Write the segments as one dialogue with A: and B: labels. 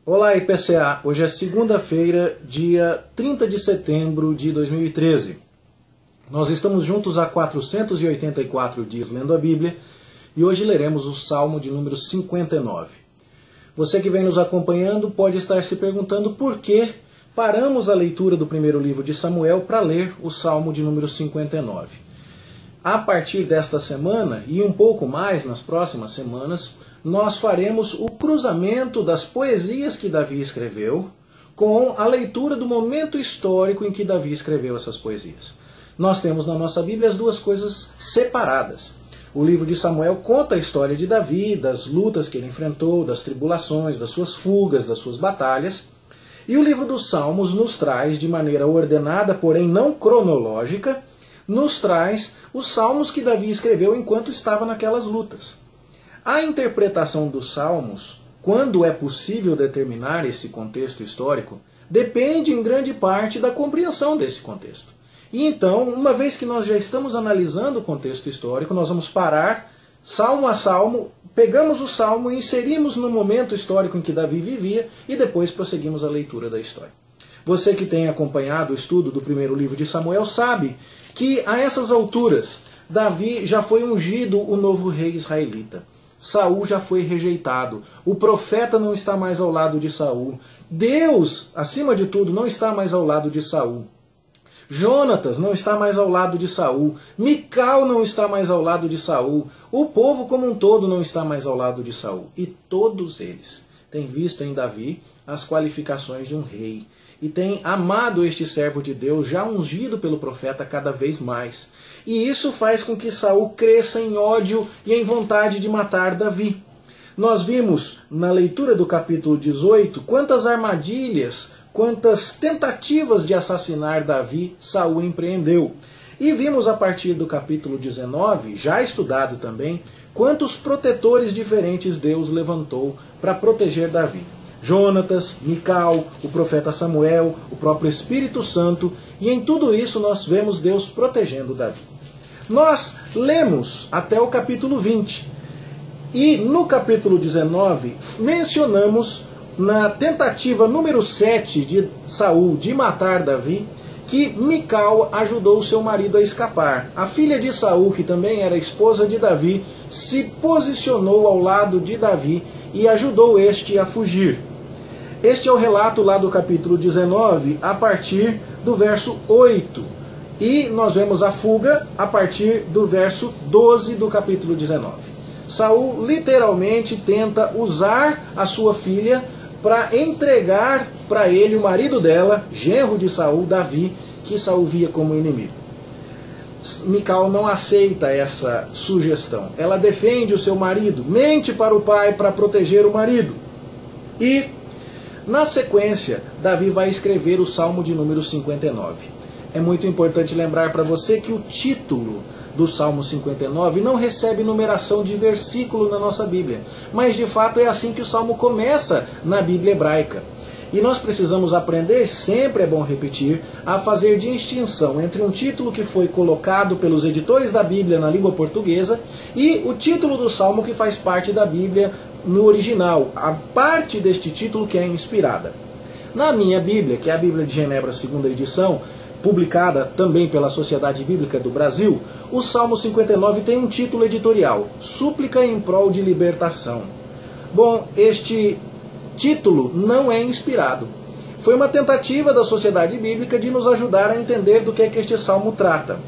A: Olá, IPCA! Hoje é segunda-feira, dia 30 de setembro de 2013. Nós estamos juntos há 484 dias lendo a Bíblia e hoje leremos o Salmo de número 59. Você que vem nos acompanhando pode estar se perguntando por que paramos a leitura do primeiro livro de Samuel para ler o Salmo de número 59. A partir desta semana e um pouco mais nas próximas semanas, nós faremos o cruzamento das poesias que Davi escreveu com a leitura do momento histórico em que Davi escreveu essas poesias. Nós temos na nossa Bíblia as duas coisas separadas. O livro de Samuel conta a história de Davi, das lutas que ele enfrentou, das tribulações, das suas fugas, das suas batalhas. E o livro dos Salmos nos traz, de maneira ordenada, porém não cronológica, nos traz os salmos que Davi escreveu enquanto estava naquelas lutas. A interpretação dos salmos, quando é possível determinar esse contexto histórico, depende em grande parte da compreensão desse contexto. E então, uma vez que nós já estamos analisando o contexto histórico, nós vamos parar, salmo a salmo, pegamos o salmo e inserimos no momento histórico em que Davi vivia e depois prosseguimos a leitura da história. Você que tem acompanhado o estudo do primeiro livro de Samuel sabe que a essas alturas Davi já foi ungido o novo rei israelita. Saul já foi rejeitado. O profeta não está mais ao lado de Saul. Deus, acima de tudo, não está mais ao lado de Saul. Jonatas não está mais ao lado de Saul. Mical não está mais ao lado de Saul. O povo como um todo não está mais ao lado de Saul. E todos eles têm visto em Davi as qualificações de um rei. E têm amado este servo de Deus, já ungido pelo profeta cada vez mais. E isso faz com que Saul cresça em ódio e em vontade de matar Davi. Nós vimos na leitura do capítulo 18 quantas armadilhas, quantas tentativas de assassinar Davi Saul empreendeu. E vimos a partir do capítulo 19, já estudado também, quantos protetores diferentes Deus levantou para proteger Davi. Jonatas, Mical, o profeta Samuel, o próprio Espírito Santo, e em tudo isso nós vemos Deus protegendo Davi. Nós lemos até o capítulo 20, e no capítulo 19 mencionamos na tentativa número 7 de Saul de matar Davi, que Mical ajudou seu marido a escapar. A filha de Saul, que também era esposa de Davi, se posicionou ao lado de Davi e ajudou este a fugir. Este é o relato lá do capítulo 19, a partir do verso 8. E nós vemos a fuga a partir do verso 12 do capítulo 19. Saul literalmente tenta usar a sua filha para entregar para ele o marido dela, genro de Saul, Davi, que Saul via como inimigo. Mical não aceita essa sugestão. Ela defende o seu marido, mente para o pai para proteger o marido. E na sequência, Davi vai escrever o Salmo de número 59. É muito importante lembrar para você que o título do Salmo 59 não recebe numeração de versículo na nossa Bíblia, mas de fato é assim que o Salmo começa na Bíblia hebraica. E nós precisamos aprender, sempre é bom repetir, a fazer distinção entre um título que foi colocado pelos editores da Bíblia na língua portuguesa e o título do Salmo que faz parte da Bíblia no original, a parte deste título que é inspirada. Na minha Bíblia, que é a Bíblia de Genebra, segunda edição, publicada também pela Sociedade Bíblica do Brasil, o Salmo 59 tem um título editorial, Súplica em prol de libertação. Bom, este título não é inspirado. Foi uma tentativa da Sociedade Bíblica de nos ajudar a entender do que é que este salmo trata.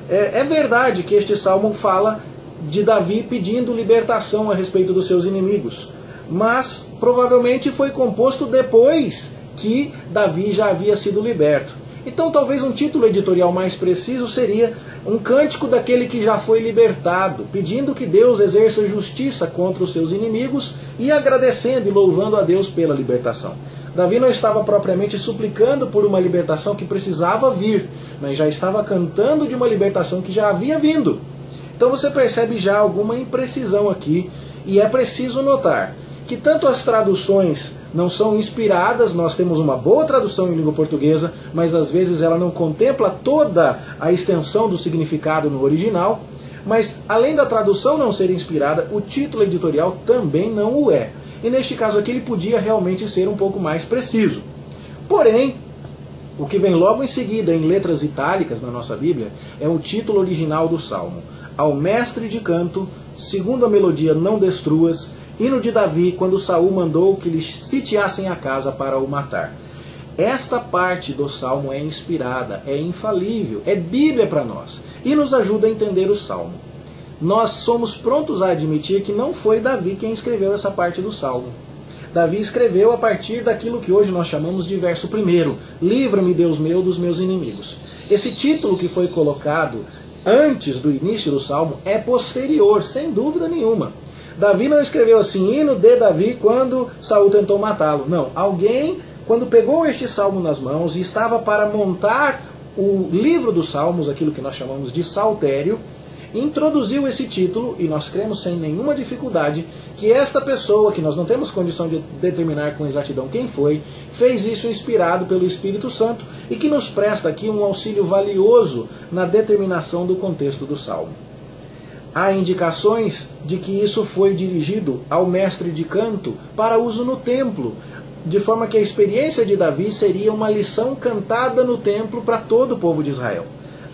A: É verdade que este salmo fala de Davi pedindo libertação a respeito dos seus inimigos, mas provavelmente foi composto depois que Davi já havia sido liberto. Então talvez um título editorial mais preciso seria um cântico daquele que já foi libertado, pedindo que Deus exerça justiça contra os seus inimigos e agradecendo e louvando a Deus pela libertação. Davi não estava propriamente suplicando por uma libertação que precisava vir, mas já estava cantando de uma libertação que já havia vindo. Então você percebe já alguma imprecisão aqui, e é preciso notar que tanto as traduções não são inspiradas, nós temos uma boa tradução em língua portuguesa, mas às vezes ela não contempla toda a extensão do significado no original, mas além da tradução não ser inspirada, o título editorial também não o é. e neste caso aqui ele podia realmente ser um pouco mais preciso. Porém, o que vem logo em seguida em letras itálicas na nossa Bíblia é o título original do Salmo: Ao mestre de canto, segundo a melodia Não Destruas, hino de Davi, quando Saul mandou que lhes sitiassem a casa para o matar. Esta parte do Salmo é inspirada, é infalível, é Bíblia para nós e nos ajuda a entender o Salmo. Nós somos prontos a admitir que não foi Davi quem escreveu essa parte do Salmo. Davi escreveu a partir daquilo que hoje nós chamamos de verso 1, livra-me, Deus meu, dos meus inimigos. Esse título que foi colocado antes do início do Salmo é posterior, sem dúvida nenhuma. Davi não escreveu assim, hino de Davi, quando Saul tentou matá-lo. Não, alguém, quando pegou este Salmo nas mãos e estava para montar o livro dos Salmos, aquilo que nós chamamos de saltério, introduziu esse título, e nós cremos sem nenhuma dificuldade que esta pessoa, que nós não temos condição de determinar com exatidão quem foi, fez isso inspirado pelo Espírito Santo e que nos presta aqui um auxílio valioso na determinação do contexto do Salmo. Há indicações de que isso foi dirigido ao mestre de canto para uso no templo, de forma que a experiência de Davi seria uma lição cantada no templo para todo o povo de Israel.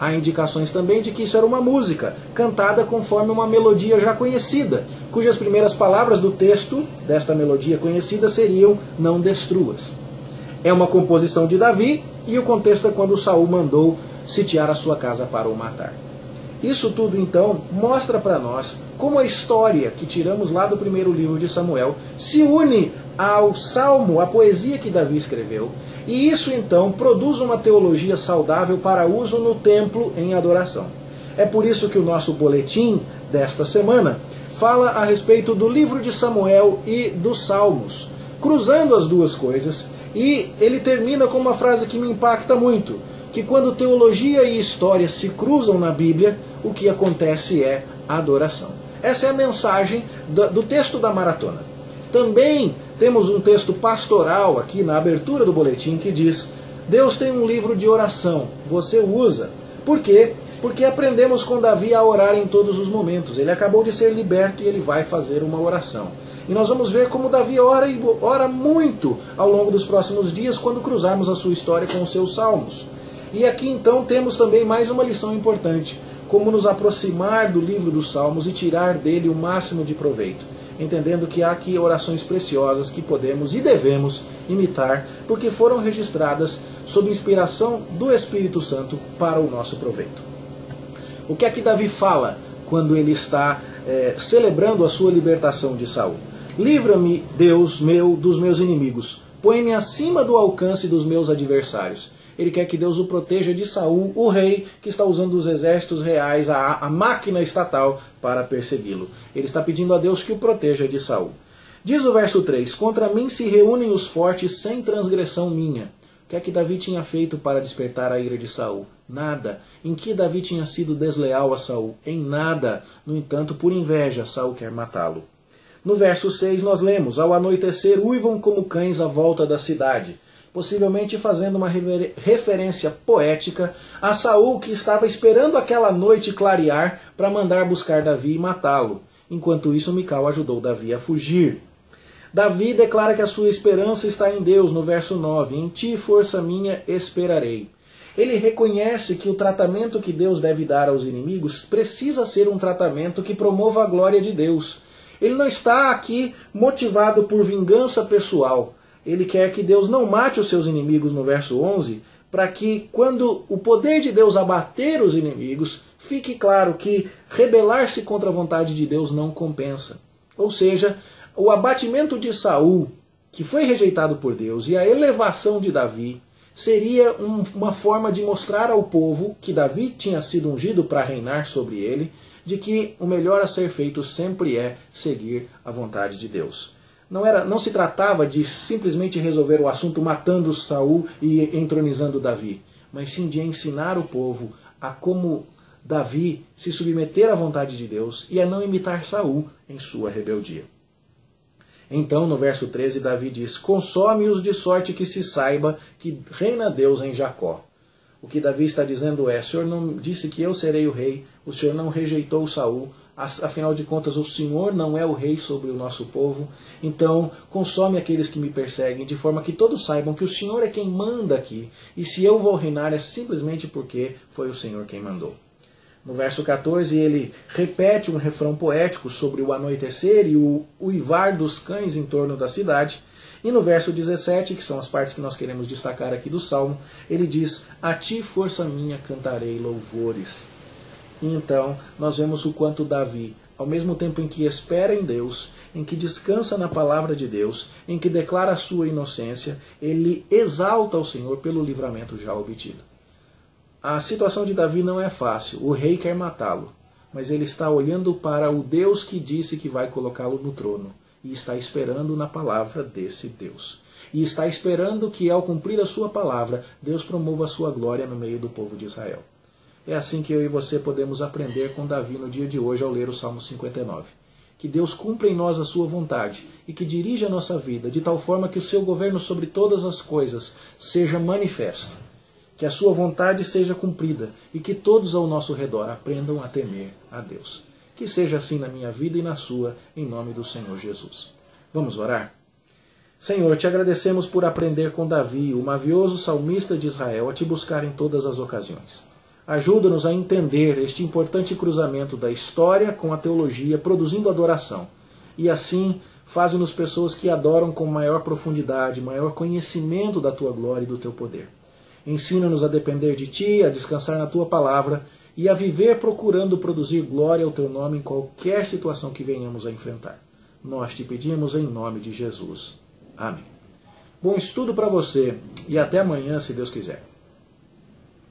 A: Há indicações também de que isso era uma música, cantada conforme uma melodia já conhecida, cujas primeiras palavras do texto desta melodia conhecida seriam Não Destruas. É uma composição de Davi e o contexto é quando Saul mandou sitiar a sua casa para o matar. Isso tudo, então, mostra para nós como a história que tiramos lá do primeiro livro de Samuel se une ao salmo, à poesia que Davi escreveu, e isso, então, produz uma teologia saudável para uso no templo em adoração. É por isso que o nosso boletim desta semana fala a respeito do livro de Samuel e dos Salmos, cruzando as duas coisas, e ele termina com uma frase que me impacta muito, que quando teologia e história se cruzam na Bíblia, o que acontece é adoração. Essa é a mensagem do texto da maratona. Também temos um texto pastoral aqui na abertura do boletim que diz: Deus tem um livro de oração, você usa. Por quê? Porque aprendemos com Davi a orar em todos os momentos. Ele acabou de ser liberto e ele vai fazer uma oração. E nós vamos ver como Davi ora e ora muito ao longo dos próximos dias quando cruzarmos a sua história com os seus salmos. E aqui então temos também mais uma lição importante: como nos aproximar do livro dos Salmos e tirar dele o máximo de proveito, entendendo que há aqui orações preciosas que podemos e devemos imitar, porque foram registradas sob inspiração do Espírito Santo para o nosso proveito. O que é que Davi fala quando ele está celebrando a sua libertação de Saul? Livra-me, Deus meu, dos meus inimigos, põe-me acima do alcance dos meus adversários. Ele quer que Deus o proteja de Saul, o rei, que está usando os exércitos reais, a máquina estatal, para persegui-lo. Ele está pedindo a Deus que o proteja de Saul. Diz o verso 3, contra mim se reúnem os fortes sem transgressão minha. O que é que Davi tinha feito para despertar a ira de Saul? Nada. Em que Davi tinha sido desleal a Saul? Em nada. No entanto, por inveja, Saul quer matá-lo. No verso 6 nós lemos, ao anoitecer uivam como cães à volta da cidade, possivelmente fazendo uma referência poética a Saul, que estava esperando aquela noite clarear para mandar buscar Davi e matá-lo. Enquanto isso, Mical ajudou Davi a fugir. Davi declara que a sua esperança está em Deus, no verso 9. Em ti, força minha, esperarei. Ele reconhece que o tratamento que Deus deve dar aos inimigos precisa ser um tratamento que promova a glória de Deus. Ele não está aqui motivado por vingança pessoal. Ele quer que Deus não mate os seus inimigos, no verso 11, para que, quando o poder de Deus abater os inimigos, fique claro que rebelar-se contra a vontade de Deus não compensa. Ou seja, o abatimento de Saul, que foi rejeitado por Deus, e a elevação de Davi, seria uma forma de mostrar ao povo que Davi tinha sido ungido para reinar sobre ele, de que o melhor a ser feito sempre é seguir a vontade de Deus. Não se tratava de simplesmente resolver o assunto matando Saul e entronizando Davi, mas sim de ensinar o povo a como Davi se submeter à vontade de Deus e a não imitar Saul em sua rebeldia. Então, no verso 13, Davi diz, consome-os de sorte que se saiba que reina Deus em Jacó. O que Davi está dizendo é, o Senhor não disse que eu serei o rei, o Senhor não rejeitou Saul, Afinal de contas, o Senhor não é o rei sobre o nosso povo. Então, consome aqueles que me perseguem, de forma que todos saibam que o Senhor é quem manda aqui. E se eu vou reinar é simplesmente porque foi o Senhor quem mandou. No verso 14, ele repete um refrão poético sobre o anoitecer e o uivar dos cães em torno da cidade. E no verso 17, que são as partes que nós queremos destacar aqui do Salmo, ele diz: a ti, força minha, cantarei louvores. E então, nós vemos o quanto Davi, ao mesmo tempo em que espera em Deus, em que descansa na palavra de Deus, em que declara a sua inocência, ele exalta o Senhor pelo livramento já obtido. A situação de Davi não é fácil, o rei quer matá-lo, mas ele está olhando para o Deus que disse que vai colocá-lo no trono, e está esperando na palavra desse Deus. E está esperando que, ao cumprir a sua palavra, Deus promova a sua glória no meio do povo de Israel. É assim que eu e você podemos aprender com Davi no dia de hoje ao ler o Salmo 59. Que Deus cumpra em nós a sua vontade e que dirija a nossa vida de tal forma que o seu governo sobre todas as coisas seja manifesto. Que a sua vontade seja cumprida e que todos ao nosso redor aprendam a temer a Deus. Que seja assim na minha vida e na sua, em nome do Senhor Jesus. Vamos orar? Senhor, te agradecemos por aprender com Davi, o mavioso salmista de Israel, a te buscar em todas as ocasiões. Ajuda-nos a entender este importante cruzamento da história com a teologia, produzindo adoração. E assim, faze-nos pessoas que adoram com maior profundidade, maior conhecimento da tua glória e do teu poder. Ensina-nos a depender de ti, a descansar na tua palavra e a viver procurando produzir glória ao teu nome em qualquer situação que venhamos a enfrentar. Nós te pedimos em nome de Jesus. Amém. Bom estudo para você e até amanhã, se Deus quiser.